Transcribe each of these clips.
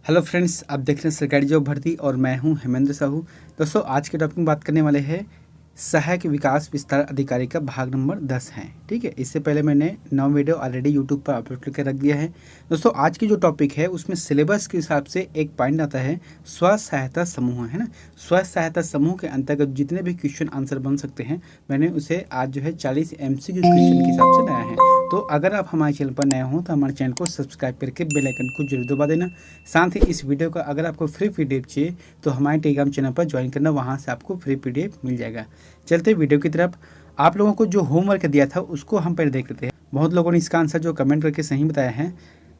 Hello friends, आप देख रहे हैं सरकारी जॉब भर्ती और मैं हूं हेमेंद्र साहू। दोस्तों, आज के टॉपिक में बात करने वाले हैं सहायक विकास विस्तार अधिकारी का भाग नंबर 10 है। ठीक है, इससे पहले मैंने 9 वीडियो ऑलरेडी यूट्यूब पर अपलोड करके रख दिया है। दोस्तों, आज की जो टॉपिक है उसमें सिलेबस के हिसाब से एक पॉइंट आता है स्व सहायता समूह, है ना। स्व सहायता समूह के अंतर्गत जितने भी क्वेश्चन आंसर बन सकते हैं, मैंने उसे आज जो है 40 MCQ क्वेश्चन के हिसाब से लाया है। तो अगर आप हमारे चैनल पर नए हो तो हमारे चैनल को सब्सक्राइब करके बेल आइकन को जरूर दबा देना। साथ ही इस वीडियो का अगर आपको फ्री PDF चाहिए तो हमारे टेलीग्राम चैनल पर ज्वाइन करना, वहां से आपको फ्री PDF मिल जाएगा। चलते वीडियो की तरफ। आप लोगों को जो होमवर्क दिया था उसको हम पहले देख लेते हैं। बहुत लोगों ने इसका आंसर जो कमेंट करके सही बताया है।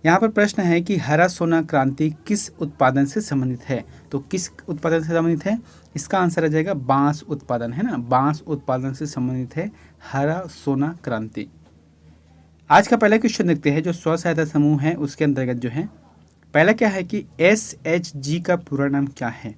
यहाँ पर प्रश्न है कि हरा सोना क्रांति किस उत्पादन से संबंधित है। तो किस उत्पादन से संबंधित है, इसका आंसर आ जाएगा बांस उत्पादन, है ना। बांस उत्पादन से संबंधित है हरा सोना क्रांति। आज का पहला क्वेश्चन देखते हैं जो स्व सहायता समूह है उसके अंतर्गत जो है। पहला क्या है कि SHG का पूरा नाम क्या है।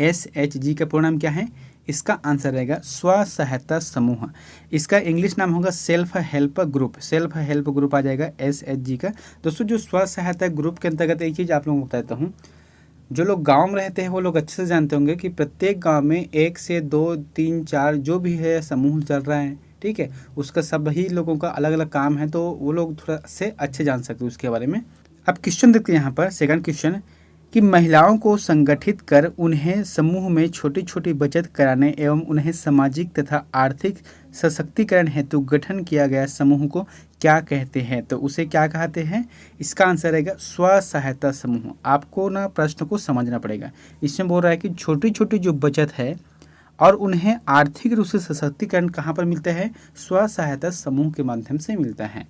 SHG का पूरा नाम क्या है, इसका आंसर रहेगा स्व सहायता समूह। इसका इंग्लिश नाम होगा self help group. Self help group आ जाएगा SHG का। दोस्तों, जो स्व सहायता ग्रुप के अंतर्गत एक चीज़ आप लोगों को बताता हूँ। जो लोग गांव में रहते हैं वो लोग अच्छे से जानते होंगे कि प्रत्येक गांव में 1 से 2 3 4 जो भी है समूह चल रहा है, ठीक है, उसका सभी लोगों का अलग अलग काम है, तो वो लोग थोड़ा से अच्छे जान सकते हैं उसके बारे में। अब क्वेश्चन देखते हैं यहाँ पर सेकंड क्वेश्चन कि महिलाओं को संगठित कर उन्हें समूह में छोटी छोटी बचत कराने एवं उन्हें सामाजिक तथा आर्थिक सशक्तिकरण हेतु गठन किया गया समूह को क्या कहते हैं। तो उसे क्या कहते हैं, इसका आंसर रहेगा स्व सहायता समूह। आपको ना प्रश्न को समझना पड़ेगा। इसमें बोल रहा है कि छोटी छोटी जो बचत है और उन्हें आर्थिक रूप से सशक्तिकरण कहाँ पर मिलता है, स्व सहायता समूह के माध्यम से मिलता है।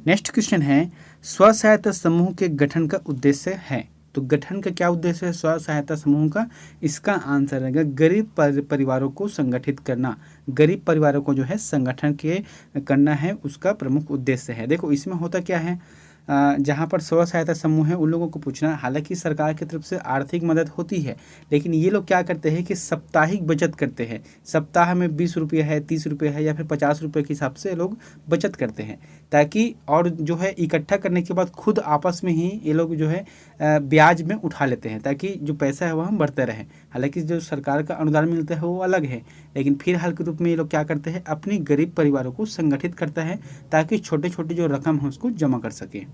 नेक्स्ट क्वेश्चन है स्व सहायता समूह के गठन का उद्देश्य है। तो गठन का क्या उद्देश्य है स्व सहायता समूह का, इसका आंसर रहेगा गरीब परिवारों को संगठित करना। गरीब परिवारों को जो है संगठन के करना है, उसका प्रमुख उद्देश्य है। देखो, इसमें होता क्या है, जहाँ पर स्व सहायता समूह है उन लोगों को पूछना, हालांकि सरकार की तरफ से आर्थिक मदद होती है, लेकिन ये लोग क्या करते हैं कि साप्ताहिक बचत करते हैं। सप्ताह में 20 रुपये है, 30 रुपये है, या फिर 50 रुपये के हिसाब से लोग बचत करते हैं, ताकि और जो है इकट्ठा करने के बाद खुद आपस में ही ये लोग जो है ब्याज में उठा लेते हैं, ताकि जो पैसा है वह बढ़ता रहे। हालांकि जो सरकार का अनुदान मिलता है वो अलग है, लेकिन फिलहाल के रूप में ये लोग क्या करते हैं, अपनी गरीब परिवारों को संगठित करता है ताकि छोटे छोटे जो रकम है उसको जमा कर सके।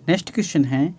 नेक्स्ट क्वेश्चन है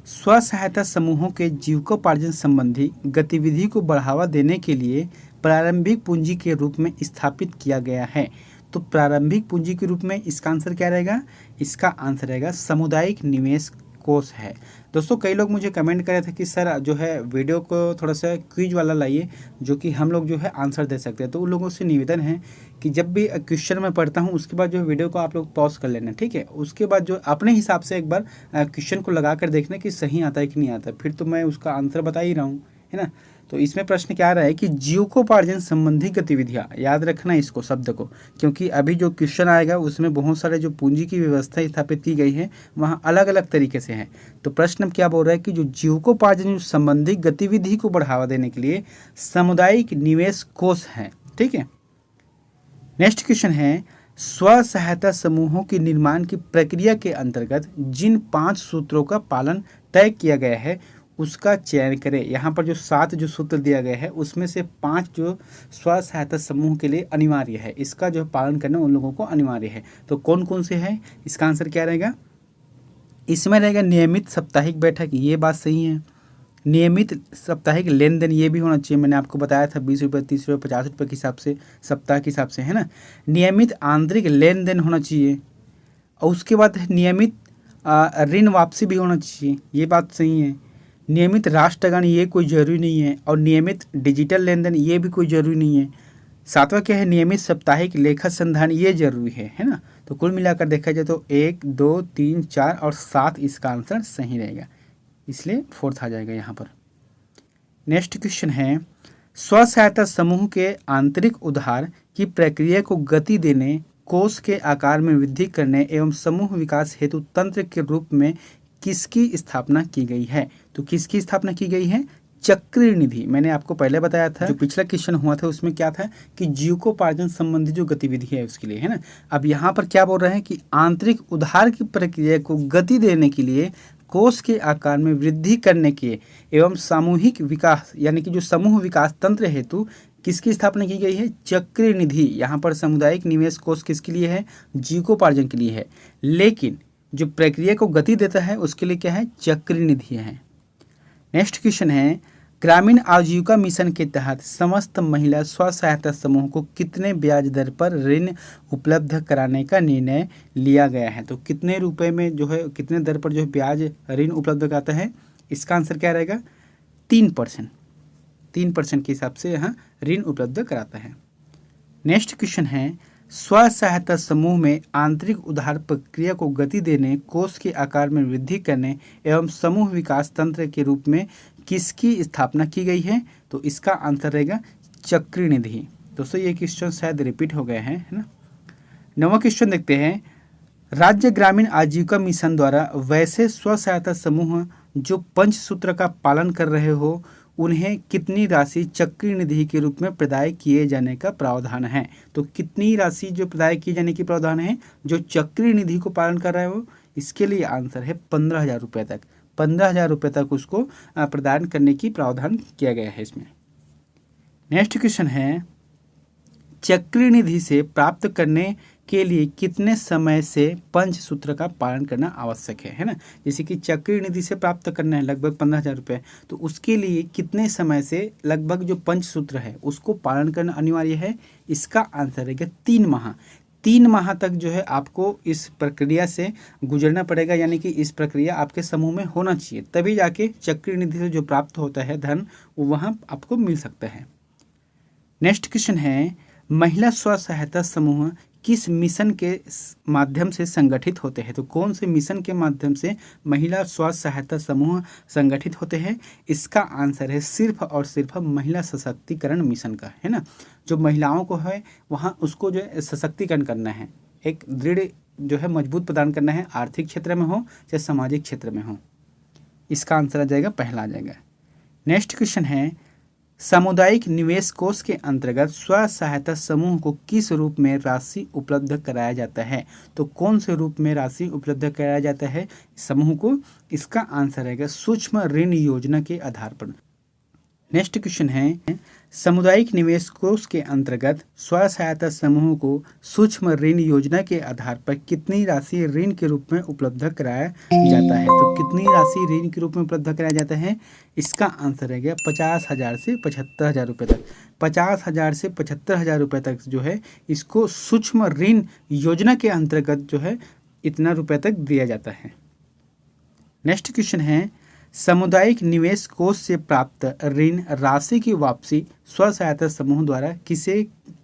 स्व सहायता समूहों के जीविकोपार्जन संबंधी गतिविधि को बढ़ावा देने के लिए प्रारंभिक पूंजी के रूप में स्थापित किया गया है। तो प्रारंभिक पूंजी के रूप में इसका आंसर क्या रहेगा, इसका आंसर रहेगा सामुदायिक निवेश कोष है। दोस्तों, कई लोग मुझे कमेंट कर रहे थे कि सर जो है वीडियो को थोड़ा सा क्विज वाला लाइए, जो कि हम लोग जो है आंसर दे सकते हैं। तो उन लोगों से निवेदन है कि जब भी क्वेश्चन मैं पढ़ता हूं उसके बाद जो वीडियो को आप लोग पॉज कर लेना, ठीक है। उसके बाद जो अपने हिसाब से एक बार क्वेश्चन को लगा कर देखना कि सही आता है कि नहीं आता, फिर तो मैं उसका आंसर बता ही रहा हूँ, है ना। तो इसमें प्रश्न क्या आ रहा है कि जीविकोपार्जन संबंधी गतिविधियां, याद रखना इसको शब्द को, क्योंकि अभी जो क्वेश्चन आएगा उसमें बहुत सारे जो पूंजी की व्यवस्था स्थापित की गई है वहाँ अलग अलग तरीके से है। तो प्रश्न क्या बोल रहा है कि जो जीविकोपार्जन संबंधी गतिविधि को बढ़ावा देने के लिए सामुदायिक निवेश कोष है, ठीक है। नेक्स्ट क्वेश्चन है स्व सहायता समूहों के निर्माण की प्रक्रिया के अंतर्गत जिन 5 सूत्रों का पालन तय किया गया है उसका चयन करें। यहाँ पर जो 7 जो सूत्र दिया गया है उसमें से 5 जो स्व सहायता समूह के लिए अनिवार्य है, इसका जो पालन करना उन लोगों को अनिवार्य है। तो कौन कौन से है, इसका आंसर क्या रहेगा, इसमें रहेगा नियमित साप्ताहिक बैठक, ये बात सही है। नियमित साप्ताहिक लेन देन ये भी होना चाहिए, मैंने आपको बताया था 20 रुपये 30 रुपये 50 रुपये के हिसाब से, सप्ताह के हिसाब से, है ना। नियमित आंतरिक लेन देन होना चाहिए, और उसके बाद नियमित ऋण वापसी भी होना चाहिए, ये बात सही है। नियमित राष्ट्रगान ये कोई ज़रूरी नहीं है, और नियमित डिजिटल लेन देन ये भी कोई ज़रूरी नहीं है। सातवां क्या है, नियमित साप्ताहिक लेखा संधान ये जरूरी है ना। तो कुल मिलाकर देखा जाए तो 1 2 3 4 और 7 इसका आंसर सही रहेगा, इसलिए 4th आ जाएगा यहाँ पर। नेक्स्ट क्वेश्चन है स्व सहायता समूह के आंतरिक उधार की प्रक्रिया को गति देने, कोष के आकार में वृद्धि करने एवं समूह विकास हेतु तंत्र के रूप में किसकी स्थापना की गई है। तो किसकी स्थापना की गई है, चक्र निधि। मैंने आपको पहले बताया था, जो पिछला क्वेश्चन हुआ था उसमें क्या था कि जीविकोपार्जन संबंधी जो गतिविधि है उसके लिए, है ना। अब यहाँ पर क्या बोल रहे हैं कि आंतरिक उधार की प्रक्रिया को गति देने के लिए कोष के आकार में वृद्धि करने के एवं सामूहिक विकास यानी कि जो समूह विकास तंत्र हेतु किसकी स्थापना की गई है? चक्र निधि। यहाँ पर सामुदायिक निवेश कोष किसके लिए है? जीविकोपार्जन के लिए है, लेकिन जो प्रक्रिया को गति देता है उसके लिए क्या है? चक्र निधि है। नेक्स्ट क्वेश्चन है, ग्रामीण आजीविका मिशन के तहत समस्त महिला स्व सहायता समूह को कितने ब्याज दर पर ऋण उपलब्ध कराने का निर्णय लिया गया है? तो कितने रुपए में जो है, कितने दर पर जो है ब्याज ऋण उपलब्ध कराता है? इसका आंसर क्या रहेगा? 3%। 3% के हिसाब से यहाँ ऋण उपलब्ध कराता है। नेक्स्ट क्वेश्चन है, स्व सहायता समूह में आंतरिक उधार प्रक्रिया को गति देने, कोष के आकार में वृद्धि करने एवं समूह विकास तंत्र के रूप में किसकी स्थापना की गई है? तो इसका आंसर रहेगा चक्र निधि। दोस्तों ये क्वेश्चन शायद रिपीट हो गए हैं, है ना। 9वां क्वेश्चन देखते हैं, राज्य ग्रामीण आजीविका मिशन द्वारा वैसे स्व सहायता समूह जो पंचसूत्र का पालन कर रहे हो उन्हें कितनी राशि चक्र निधि के रूप में प्रदाय किए जाने का प्रावधान है? तो कितनी राशि जो प्रदाय किए जाने की प्रावधान है जो चक्र निधि को पालन कर रहे हो? इसके लिए आंसर है 15,000 रुपये तक। 15,000 रुपये तक उसको प्रदान करने की प्रावधान किया गया है इसमें। नेक्स्ट क्वेश्चन है, चक्र निधि से प्राप्त करने के लिए कितने समय से पंचसूत्र का पालन करना आवश्यक है ना। जैसे कि चक्र निधि से प्राप्त करना है लगभग 15,000 रुपये, तो उसके लिए कितने समय से लगभग जो पंचसूत्र है उसको पालन करना अनिवार्य है? इसका आंसर है 3 माह। 3 माह तक जो है आपको इस प्रक्रिया से गुजरना पड़ेगा, यानी कि इस प्रक्रिया आपके समूह में होना चाहिए, तभी जाके चक्र निधि से जो प्राप्त होता है धन वो वहाँ आपको मिल सकता है। नेक्स्ट क्वेश्चन है, महिला स्व सहायता समूह किस मिशन के माध्यम से संगठित होते हैं? तो कौन से मिशन के माध्यम से महिला स्व सहायता समूह संगठित होते हैं? इसका आंसर है सिर्फ और सिर्फ महिला सशक्तिकरण मिशन का, है ना। जो महिलाओं को है वहाँ उसको जो है सशक्तिकरण करना है, एक दृढ़ जो है मजबूत प्रदान करना है, आर्थिक क्षेत्र में हो चाहे सामाजिक क्षेत्र में हो। इसका आंसर आ जाएगा, पहला आ जाएगा। नेक्स्ट क्वेश्चन है, सामुदायिक निवेश कोष के अंतर्गत स्व सहायता समूह को किस रूप में राशि उपलब्ध कराया जाता है? तो कौन से रूप में राशि उपलब्ध कराया जाता है समूह को? इसका आंसर है सूक्ष्म ऋण योजना के आधार पर। नेक्स्ट क्वेश्चन है, सामुदायिक निवेश कोष के अंतर्गत स्व सहायता समूह को सूक्ष्म ऋण योजना के आधार पर कितनी राशि ऋण के रूप में उपलब्ध कराया जाता है? तो कितनी राशि ऋण के रूप में उपलब्ध कराया जाता है? इसका आंसर है 50,000 से 75,000 रुपये तक। 50,000 से 75,000 रुपये तक जो है इसको सूक्ष्म ऋण योजना के अंतर्गत जो है इतना रुपये तक दिया जाता है। नेक्स्ट क्वेश्चन है, सामुदायिक निवेश कोष से प्राप्त ऋण राशि की वापसी स्व सहायता समूह द्वारा किसे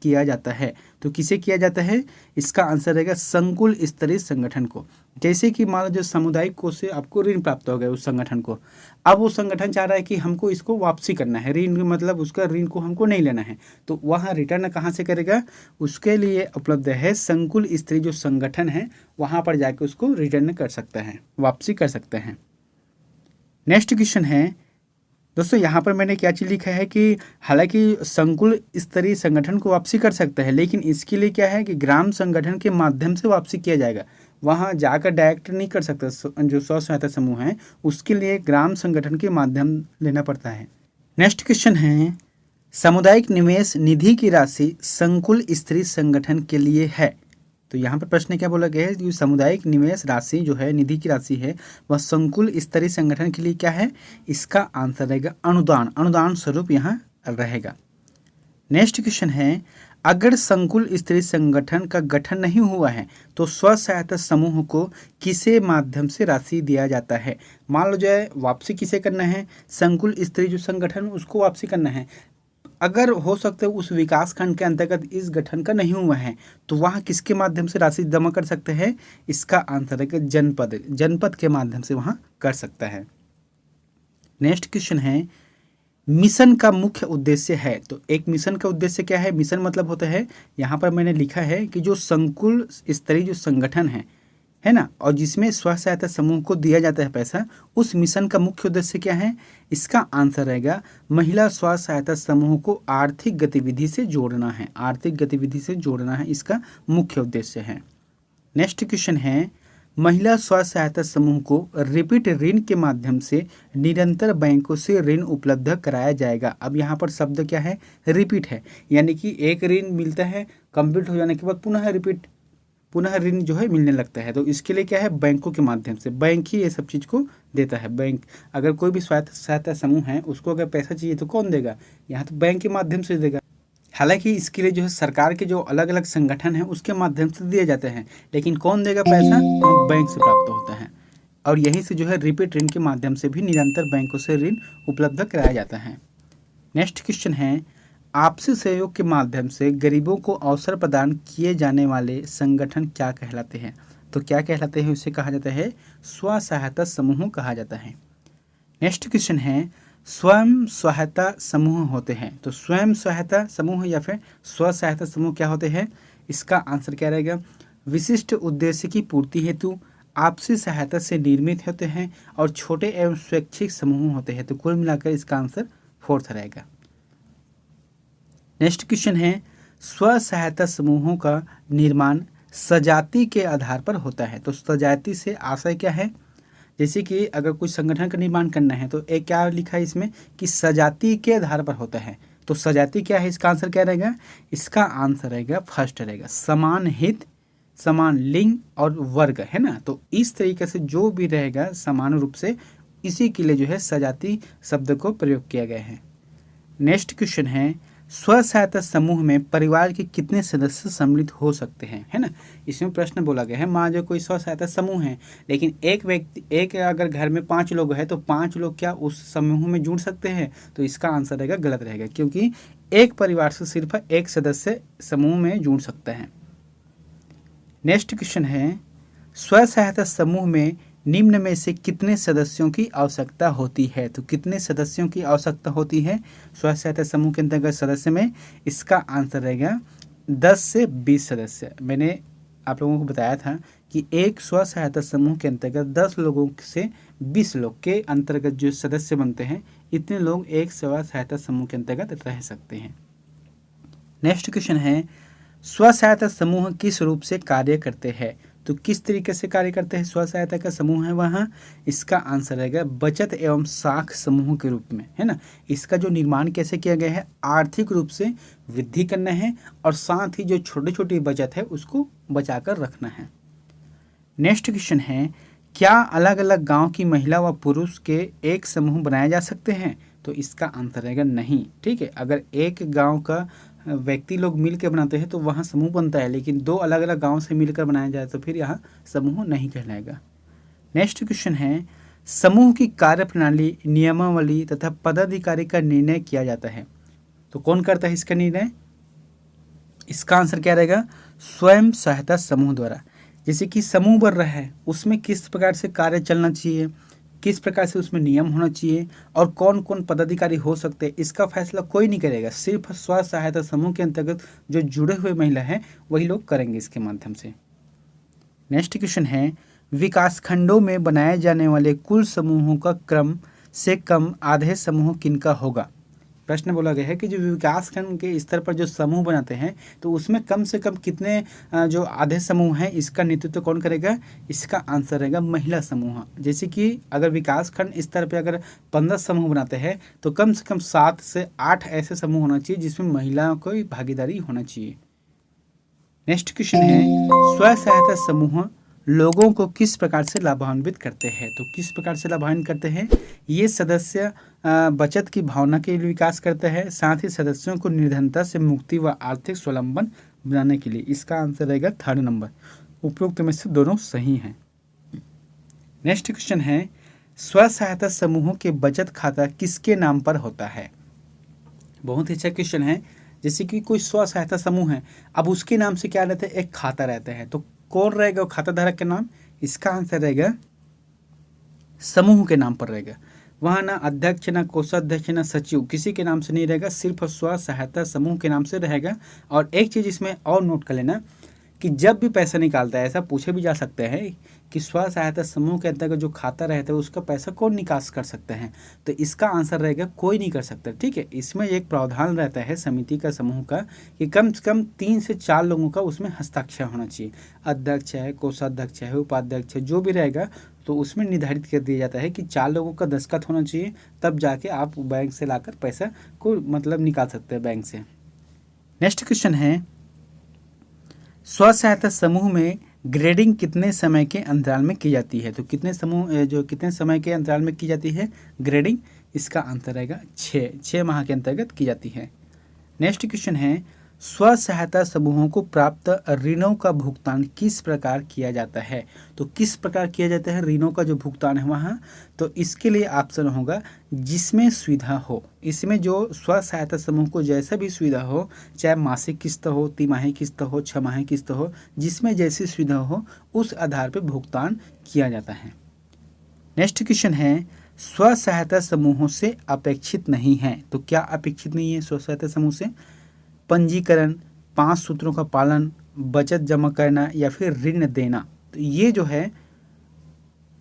किया जाता है? तो किसे किया जाता है? इसका आंसर रहेगा संकुल स्तरीय संगठन को। जैसे कि मान लो जो सामुदायिक कोष से आपको ऋण प्राप्त हो गया उस संगठन को, अब वो संगठन चाह रहा है कि हमको इसको वापसी करना है, ऋण मतलब उसका ऋण को हमको नहीं लेना है, तो वहाँ रिटर्न कहाँ से करेगा? उसके लिए उपलब्ध है संकुल स्तरीय जो संगठन है वहाँ पर जाकर उसको रिटर्न कर सकता है, वापसी कर सकते हैं। नेक्स्ट क्वेश्चन है दोस्तों, यहाँ पर मैंने क्या चीज़ लिखा है कि हालांकि संकुल स्तरीय संगठन को वापसी कर सकता है, लेकिन इसके लिए क्या है कि ग्राम संगठन के माध्यम से वापसी किया जाएगा, वहाँ जाकर डायरेक्ट नहीं कर सकता। जो स्व सहायता समूह है उसके लिए ग्राम संगठन के माध्यम लेना पड़ता है। नेक्स्ट क्वेश्चन है, सामुदायिक निवेश निधि की राशि संकुल स्तरीय संगठन के लिए है। तो यहाँ पर प्रश्न क्या बोला गया है कि सामुदायिक निवेश राशि जो है निधि की राशि है वह संकुल स्तरीय संगठन के लिए क्या है? इसका आंसर रहेगा अनुदान, अनुदान स्वरूप यहाँ रहेगा। नेक्स्ट क्वेश्चन है, अगर संकुल स्तरीय संगठन का गठन नहीं हुआ है तो स्व सहायता समूह को किसे माध्यम से राशि दिया जाता है? मान लो जो है वापसी किसे करना है? संकुल स्तरीय जो संगठन उसको वापसी करना है। अगर हो सकता है उस विकास खंड के अंतर्गत इस गठन का नहीं हुआ है तो वहाँ किसके माध्यम से राशि जमा कर सकते हैं? इसका आंसर है कि जनपद, जनपद के माध्यम से वहाँ कर सकता है। नेक्स्ट क्वेश्चन है, मिशन का मुख्य उद्देश्य है। तो एक मिशन का उद्देश्य क्या है? मिशन मतलब होता है, यहाँ पर मैंने लिखा है कि जो संकुल स्तरीय जो संगठन है ना, और जिसमें स्व सहायता समूह को दिया जाता है पैसा, उस मिशन का मुख्य उद्देश्य क्या है? इसका आंसर रहेगा महिला स्व सहायता समूह को आर्थिक गतिविधि से जोड़ना है, आर्थिक गतिविधि से जोड़ना है, इसका मुख्य उद्देश्य है। नेक्स्ट क्वेश्चन है, महिला स्व सहायता समूह को रिपीट ऋण के माध्यम से निरंतर बैंकों से ऋण उपलब्ध कराया जाएगा। अब यहाँ पर शब्द क्या है, रिपीट है, यानी कि एक ऋण मिलता है, कंप्लीट हो जाने के बाद पुनः रिपीट, पुनः ऋण जो है मिलने लगता है। तो इसके लिए क्या है, बैंकों के माध्यम से, बैंक ही ये सब चीज़ को देता है। बैंक, अगर कोई भी सहायता समूह है उसको अगर पैसा चाहिए तो कौन देगा, यहाँ तो बैंक के माध्यम से देगा। हालांकि इसके लिए जो है सरकार के जो अलग अलग संगठन हैं उसके माध्यम से दिए जाते हैं, लेकिन कौन देगा पैसा, तो बैंक से प्राप्त होता है। और यहीं से जो है रिपीट ऋण के माध्यम से भी निरंतर बैंकों से ऋण उपलब्ध कराया जाता है। नेक्स्ट क्वेश्चन है, आपसी सहयोग के माध्यम से गरीबों को अवसर प्रदान किए जाने वाले संगठन क्या कहलाते हैं। तो क्या कहलाते हैं, उसे कहा जाता है स्व सहायता समूह कहा जाता है। नेक्स्ट क्वेश्चन है, स्वयं सहायता समूह होते हैं। तो स्वयं सहायता समूह या फिर स्व सहायता समूह क्या होते हैं, इसका आंसर क्या रहेगा, विशिष्ट उद्देश्य की पूर्ति हेतु आपसी सहायता से निर्मित होते हैं और छोटे एवं स्वैच्छिक समूह होते हैं। तो कुल मिलाकर इसका आंसर फोर्थ रहेगा। नेक्स्ट क्वेश्चन है, स्व सहायता समूहों का निर्माण सजाति के आधार पर होता है। तो सजाति से आशय क्या है, जैसे कि अगर कोई संगठन का निर्माण करना है तो एक क्या लिखा है इसमें कि सजाति के आधार पर होता है। तो सजाति क्या है, इसका आंसर क्या रहेगा, इसका आंसर रहेगा फर्स्ट रहेगा, समान हित, समान लिंग और वर्ग, है ना। तो इस तरीके से जो भी रहेगा समान रूप से, इसी के लिए जो है सजाति शब्द को प्रयोग किया गया है। नेक्स्ट क्वेश्चन है, स्व सहायता समूह में परिवार के कितने सदस्य सम्मिलित हो सकते हैं, है ना। इसमें प्रश्न बोला गया है, मान जो कोई स्व सहायता समूह है लेकिन एक व्यक्ति, एक अगर घर में 5 लोग हैं तो 5 लोग क्या उस समूह में जुड़ सकते हैं। तो इसका आंसर रहेगा गलत रहेगा, क्योंकि एक परिवार से सिर्फ एक सदस्य समूह में जुड़ सकता है। नेक्स्ट क्वेश्चन है, स्व सहायता समूह में निम्न में से कितने सदस्यों की आवश्यकता होती है। तो कितने सदस्यों की आवश्यकता होती है स्व सहायता समूह के अंतर्गत सदस्य में, इसका आंसर रहेगा 10 से 20 सदस्य। मैंने आप लोगों को बताया था कि एक स्व सहायता समूह के अंतर्गत 10 लोगों से 20 लोग के अंतर्गत जो सदस्य बनते हैं, इतने लोग एक स्व सहायता समूह के अंतर्गत रह सकते हैं। नेक्स्ट क्वेश्चन है, स्व सहायता समूह किस रूप से कार्य करते हैं। तो किस तरीके से कार्य करते हैं स्व सहायता का समूह है वहाँ, इसका आंसर रहेगा बचत एवं साख समूह के रूप में, है ना। इसका जो निर्माण कैसे किया गया है, आर्थिक रूप से वृद्धि करना है और साथ ही जो छोटी छोटी बचत है उसको बचाकर रखना है। नेक्स्ट क्वेश्चन है, क्या अलग अलग गांव की महिला व पुरुष के एक समूह बनाए जा सकते हैं। तो इसका आंसर रहेगा नहीं, ठीक है। अगर एक गाँव का व्यक्ति लोग मिल के बनाते हैं तो वहाँ समूह बनता है, लेकिन 2 अलग अलग गांव से मिलकर बनाया जाए तो फिर यहाँ समूह नहीं कहलाएगा। नेक्स्ट क्वेश्चन है, समूह की कार्यप्रणाली, नियमावली तथा पदाधिकारी का निर्णय किया जाता है। तो कौन करता है इसका निर्णय, इसका आंसर क्या रहेगा, स्वयं सहायता समूह द्वारा। जैसे कि समूह बन रहा है उसमें किस प्रकार से कार्य चलना चाहिए, किस प्रकार से उसमें नियम होना चाहिए और कौन कौन पदाधिकारी हो सकते हैं, इसका फैसला कोई नहीं करेगा। सिर्फ स्व सहायता समूह के अंतर्गत जो जुड़े हुए महिला हैं वही लोग करेंगे इसके माध्यम से। नेक्स्ट क्वेश्चन है, विकासखंडों में बनाए जाने वाले कुल समूहों का क्रम से कम आधे समूह किनका होगा। प्रश्न बोला गया है कि जो विकासखंड के स्तर पर जो समूह बनाते हैं तो उसमें कम से कम कितने जो आधे समूह हैं, इसका नेतृत्व कौन करेगा, इसका आंसर रहेगा महिला समूह। जैसे कि अगर विकासखंड स्तर पर अगर 15 समूह बनाते हैं तो कम से कम 7 से 8 ऐसे समूह होना चाहिए जिसमें महिलाओं की भागीदारी होना चाहिए। नेक्स्ट क्वेश्चन है, स्व सहायता समूह लोगों को किस प्रकार से लाभान्वित करते हैं। तो किस प्रकार से लाभान्वित करते हैं, ये सदस्य बचत की भावना के लिए विकास करते हैं, साथ ही सदस्यों को निर्धनता से मुक्ति व आर्थिक स्वावलंबन बनाने के लिए। इसका आंसर रहेगा 3rd नंबर, उपरोक्त में से दोनों सही हैं। नेक्स्ट क्वेश्चन है, स्व सहायता समूहों के बचत खाता किसके नाम पर होता है। बहुत ही अच्छा क्वेश्चन है। जैसे कि कोई स्व सहायता समूह है, अब उसके नाम से क्या रहता है, एक खाता रहता है, तो कौन रहेगा खाता धारक के नाम, इसका आंसर रहेगा समूह के नाम पर रहेगा। वहाँ ना अध्यक्ष, ना कोषाध्यक्ष, ना सचिव, किसी के नाम से नहीं रहेगा, सिर्फ स्व सहायता समूह के नाम से रहेगा। और एक चीज़ इसमें और नोट कर लेना कि जब भी पैसा निकालता है, ऐसा पूछे भी जा सकते हैं कि स्व सहायता समूह के अंतर्गत जो खाता रहता है उसका पैसा कौन निकास कर सकते हैं, तो इसका आंसर रहेगा कोई नहीं कर सकता। ठीक है, इसमें एक प्रावधान रहता है समिति का, समूह का, कि कम से कम 3 से 4 लोगों का उसमें हस्ताक्षर होना चाहिए। अध्यक्ष है, कोषाध्यक्ष है, उपाध्यक्ष है, जो भी रहेगा तो उसमें निर्धारित कर दिया जाता है कि 4 लोगों का दस्तखत होना चाहिए, तब जाके आप बैंक से लाकर पैसा को मतलब निकाल सकते हैं बैंक से। नेक्स्ट क्वेश्चन है, स्व सहायता समूह में ग्रेडिंग कितने समय के अंतराल में की जाती है? तो कितने समय के अंतराल में की जाती है ग्रेडिंग? इसका आंसर रहेगा 6 माह के अंतर्गत की जाती है। नेक्स्ट क्वेश्चन है, स्व सहायता समूहों को प्राप्त ऋणों का भुगतान किस प्रकार किया जाता है? तो किस प्रकार किया जाता है ऋणों का जो भुगतान है वहाँ? तो इसके लिए ऑप्शन होगा जिसमें सुविधा हो। इसमें जो स्व सहायता समूह को जैसा भी सुविधा हो, चाहे मासिक किस्त हो, तिमाही किस्त हो, 6 माही किस्त हो, जिसमें जैसी सुविधा हो उस आधार पर भुगतान किया जाता है। नेक्स्ट क्वेश्चन है, स्व सहायता समूहों से अपेक्षित नहीं है। तो क्या अपेक्षित नहीं है स्व सहायता समूह से? पंजीकरण, 5 सूत्रों का पालन, बचत जमा करना या फिर ऋण देना। तो ये जो है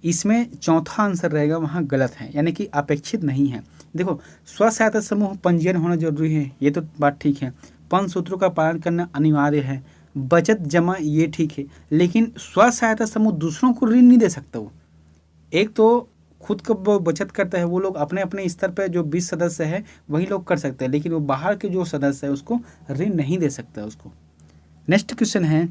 इसमें चौथा आंसर रहेगा वहाँ गलत है, यानी कि अपेक्षित नहीं है। देखो, स्व सहायता समूह पंजीयन होना जरूरी है, ये तो बात ठीक है। 5 सूत्रों का पालन करना अनिवार्य है, बचत जमा ये ठीक है, लेकिन स्व सहायता समूह दूसरों को ऋण नहीं दे सकता। वो एक तो खुद का वो बचत करता है, वो लोग अपने अपने स्तर पर जो 20 सदस्य है वही लोग कर सकते हैं, लेकिन वो बाहर के जो सदस्य है उसको ऋण नहीं दे सकता उसको। नेक्स्ट क्वेश्चन है,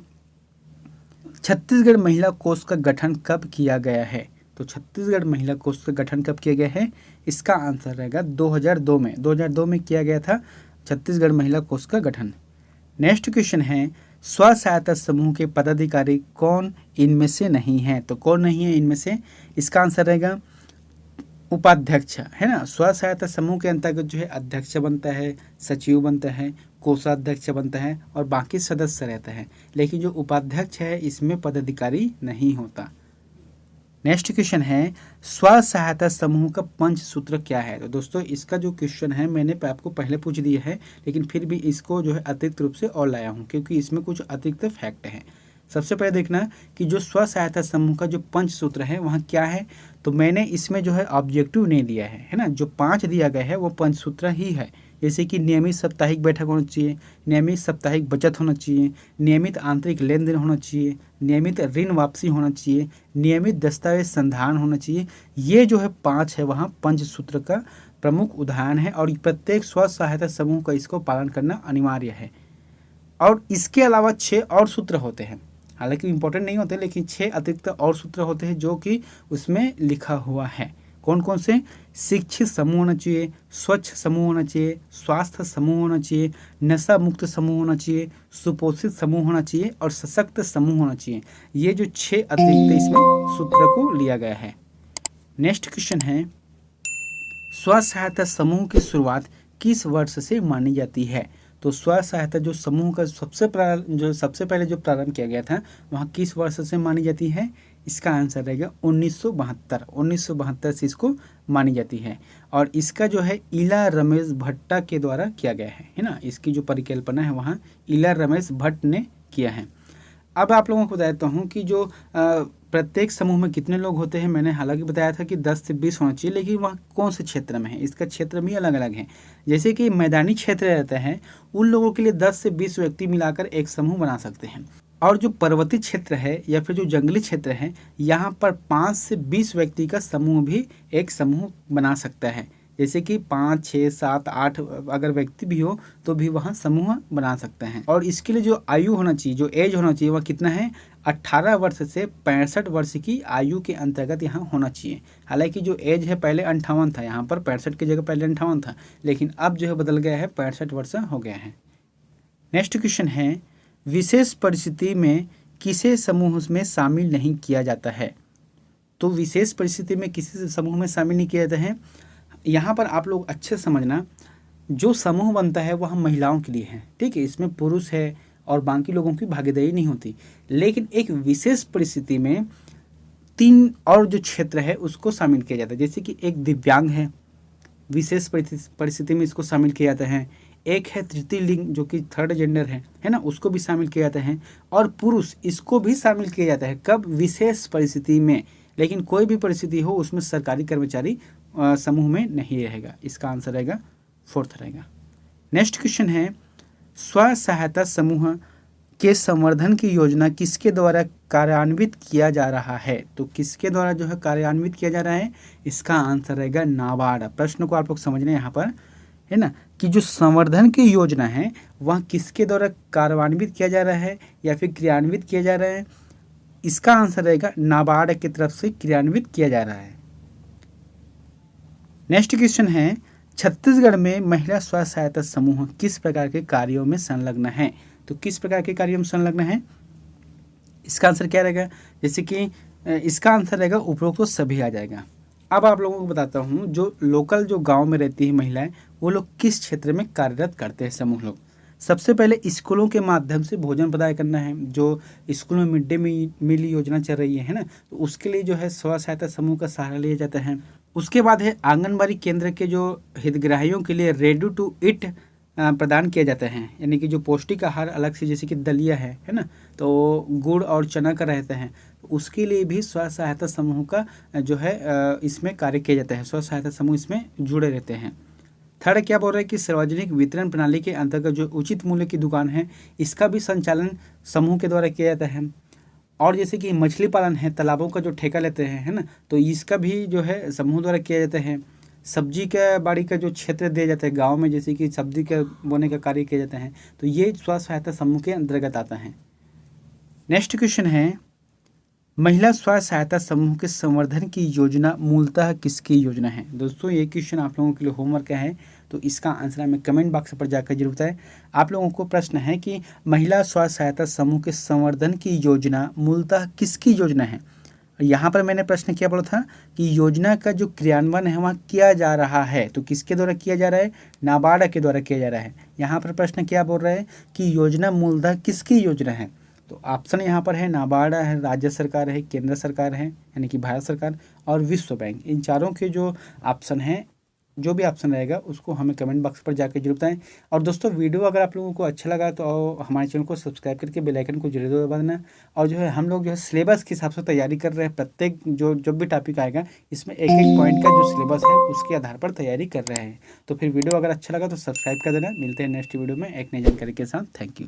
छत्तीसगढ़ महिला कोष का गठन कब किया गया है? तो छत्तीसगढ़ महिला कोष का गठन कब किया गया है? इसका आंसर रहेगा 2002 में। 2002 में किया गया था छत्तीसगढ़ महिला कोष का गठन। नेक्स्ट क्वेश्चन है, स्व सहायता समूह के पदाधिकारी कौन इनमें से नहीं है? तो कौन नहीं है इनमें से? इसका आंसर रहेगा उपाध्यक्ष, है ना। स्व सहायता समूह के अंतर्गत जो है अध्यक्ष बनता है, सचिव बनता है, कोषाध्यक्ष बनता है और बाकी सदस्य रहते हैं, लेकिन जो उपाध्यक्ष है इसमें पदाधिकारी नहीं होता। नेक्स्ट क्वेश्चन है, स्व सहायता समूह का पंचसूत्र क्या है? तो दोस्तों इसका जो क्वेश्चन है मैंने आपको पहले पूछ दिया है, लेकिन फिर भी इसको जो है अतिरिक्त रूप से और लाया हूँ क्योंकि इसमें कुछ अतिरिक्त फैक्ट हैं। सबसे पहले देखना कि जो स्व सहायता समूह का जो पंचसूत्र है वहाँ क्या है, तो मैंने इसमें जो है ऑब्जेक्टिव नहीं दिया है ना। जो 5 दिया गया है वो पंचसूत्र ही है, जैसे कि नियमित साप्ताहिक बैठक होना चाहिए, नियमित साप्ताहिक बचत होना चाहिए, नियमित आंतरिक लेन देन होना चाहिए, नियमित ऋण वापसी होना चाहिए, नियमित दस्तावेज संधारण होना चाहिए। ये जो है 5 है वहाँ पंचसूत्र का प्रमुख उदाहरण है और प्रत्येक स्व सहायता समूह का इसको पालन करना अनिवार्य है। और इसके अलावा 6 और सूत्र होते हैं, हालांकि इंपॉर्टेंट नहीं होते, लेकिन 6 अतिरिक्त और सूत्र होते हैं जो कि उसमें लिखा हुआ है। कौन कौन से? शिक्षित समूह होना चाहिए, स्वच्छ समूह होना चाहिए, स्वास्थ्य समूह होना चाहिए, नशा मुक्त समूह होना चाहिए, सुपोषित समूह होना चाहिए और सशक्त समूह होना चाहिए। ये जो 6 अतिरिक्त इसमें सूत्र को लिया गया है। नेक्स्ट क्वेश्चन है, स्व सहायता समूह की शुरुआत किस वर्ष से मानी जाती है? तो स्व सहायता जो समूह का सबसे पहले जो प्रारंभ किया गया था वहाँ किस वर्ष से मानी जाती है? इसका आंसर रहेगा 1972 से इसको मानी जाती है। और इसका जो है इला रमेश भट्टा के द्वारा किया गया है ना। इसकी जो परिकल्पना है वहाँ इला रमेश भट्ट ने किया है। अब आप लोगों को बता देता हूँ कि जो प्रत्येक समूह में कितने लोग होते हैं। मैंने हालांकि बताया था कि 10 से 20 होना चाहिए, लेकिन वह कौन से क्षेत्र में है इसका क्षेत्र भी अलग अलग है। जैसे कि मैदानी क्षेत्र रहते हैं उन लोगों के लिए 10 से 20 व्यक्ति मिलाकर एक समूह बना सकते हैं, और जो पर्वतीय क्षेत्र है या फिर जो जंगली क्षेत्र है यहाँ पर 5 से 20 व्यक्ति का समूह भी एक समूह बना सकता है। जैसे कि 5, 6, 7, 8 अगर व्यक्ति भी हो तो भी वहाँ समूह बना सकते हैं। और इसके लिए जो आयु होना चाहिए, जो एज होना चाहिए वह कितना है? 18 वर्ष से 65 वर्ष की आयु के अंतर्गत यहाँ होना चाहिए। हालांकि जो एज है पहले 58 था, यहाँ पर 65 की जगह पहले 58 था, लेकिन अब जो है बदल गया है, 65 वर्ष हो गया है। नेक्स्ट क्वेश्चन है, विशेष परिस्थिति में किसे समूह में शामिल नहीं किया जाता है? तो विशेष परिस्थिति में किसी समूह में शामिल नहीं किया जाता है। यहाँ पर आप लोग अच्छे समझना, जो समूह बनता है वह महिलाओं के लिए है, ठीक है। इसमें पुरुष है और बाकी लोगों की भागीदारी नहीं होती। लेकिन एक विशेष परिस्थिति में 3 और जो क्षेत्र है उसको शामिल किया जाता है। जैसे कि एक दिव्यांग है, विशेष परिस्थिति में इसको शामिल किया जाता है। एक है तृतीय लिंग जो कि थर्ड जेंडर है ना, उसको भी शामिल किया जाता है, और पुरुष इसको भी शामिल किया जाता है। कब? विशेष परिस्थिति में, लेकिन कोई भी परिस्थिति हो उसमें सरकारी कर्मचारी समूह में नहीं रहेगा। इसका आंसर रहेगा 4th रहेगा। नेक्स्ट क्वेश्चन है, स्व सहायता समूह के संवर्धन की योजना किसके द्वारा कार्यान्वित किया जा रहा है? तो किसके द्वारा जो है कार्यान्वित किया जा रहा है? इसका आंसर रहेगा नाबार्ड। प्रश्न को आप लोग समझ रहे हैं यहाँ पर, है ना, कि जो संवर्धन की योजना है वह किसके द्वारा कार्यान्वित किया जा रहा है या फिर क्रियान्वित किया जा रहा है? इसका आंसर रहेगा नाबार्ड की तरफ से क्रियान्वित किया जा रहा है। नेक्स्ट क्वेश्चन है, छत्तीसगढ़ में महिला स्व सहायता समूह किस प्रकार के कार्यों में संलग्न है? तो किस प्रकार के कार्यों में संलग्न है? इसका आंसर क्या रहेगा? जैसे कि इसका आंसर रहेगा उपरोक्त तो सभी आ जाएगा। अब आप लोगों को बताता हूँ, जो लोकल जो गांव में रहती है महिलाएं, वो लोग किस क्षेत्र में कार्यरत करते हैं समूह लोग? सबसे पहले स्कूलों के माध्यम से भोजन प्रदान करना है। जो स्कूल में मिड डे मील योजना चल रही है ना, तो उसके लिए जो है स्व सहायता समूह का सहारा लिया जाता है। उसके बाद है आंगनबाड़ी केंद्र के जो हितग्राहियों के लिए रेडी टू ईट प्रदान किया जाता है, यानी कि जो पौष्टिक आहार अलग से, जैसे कि दलिया है ना, तो गुड़ और चना का रहता है, तो उसके लिए भी स्व सहायता समूह का जो है इसमें कार्य किया जाता है। स्व सहायता समूह इसमें जुड़े रहते हैं। थर्ड क्या बोल रहे हैं कि सार्वजनिक वितरण प्रणाली के अंतर्गत जो उचित मूल्य की दुकान है, इसका भी संचालन समूह के द्वारा किया जाता है। और जैसे कि मछली पालन है, तालाबों का जो ठेका लेते हैं, है ना, तो इसका भी जो है समूह द्वारा किया जाता है। सब्जी का बाड़ी का जो क्षेत्र दिया जाता है गांव में, जैसे कि सब्जी का बोने का कार्य किया जाता है, तो ये स्व सहायता समूह के अंतर्गत आता है। नेक्स्ट क्वेश्चन है, महिला स्व सहायता समूह के संवर्धन की योजना मूलतः किसकी योजना है? दोस्तों ये क्वेश्चन आप लोगों के लिए होमवर्क है, तो इसका आंसर हमें कमेंट बॉक्स पर जाकर जरूर बताएं। आप लोगों को प्रश्न है कि महिला स्व सहायता समूह के संवर्धन की योजना मूलतः किसकी योजना है? यहाँ पर मैंने प्रश्न क्या बोला था कि योजना का जो क्रियान्वयन है वहाँ किया जा रहा है, तो किसके द्वारा किया जा रहा है? नाबार्ड के द्वारा किया जा रहा है। यहाँ पर प्रश्न क्या बोल रहा है कि योजना मूलतः किसकी योजना है? तो ऑप्शन यहाँ पर है नाबार्ड है, राज्य सरकार है, केंद्र सरकार है यानी कि भारत सरकार, और विश्व बैंक। इन चारों के जो ऑप्शन हैं, जो भी ऑप्शन रहेगा उसको हमें कमेंट बॉक्स पर जाकर जरूर बताएं। और दोस्तों वीडियो अगर आप लोगों को अच्छा लगा तो हमारे चैनल को सब्सक्राइब करके बेल आइकन को जरूर दबा देना। और जो है हम लोग जो है सिलेबस के हिसाब से तैयारी कर रहे हैं। प्रत्येक जो भी टॉपिक आएगा इसमें एक एक पॉइंट का जो सिलेबस है उसके आधार पर तैयारी कर रहे हैं। तो फिर वीडियो अगर अच्छा लगा तो सब्सक्राइब कर देना। मिलते हैं नेक्स्ट वीडियो में एक नई जानकारी के साथ। Thank you.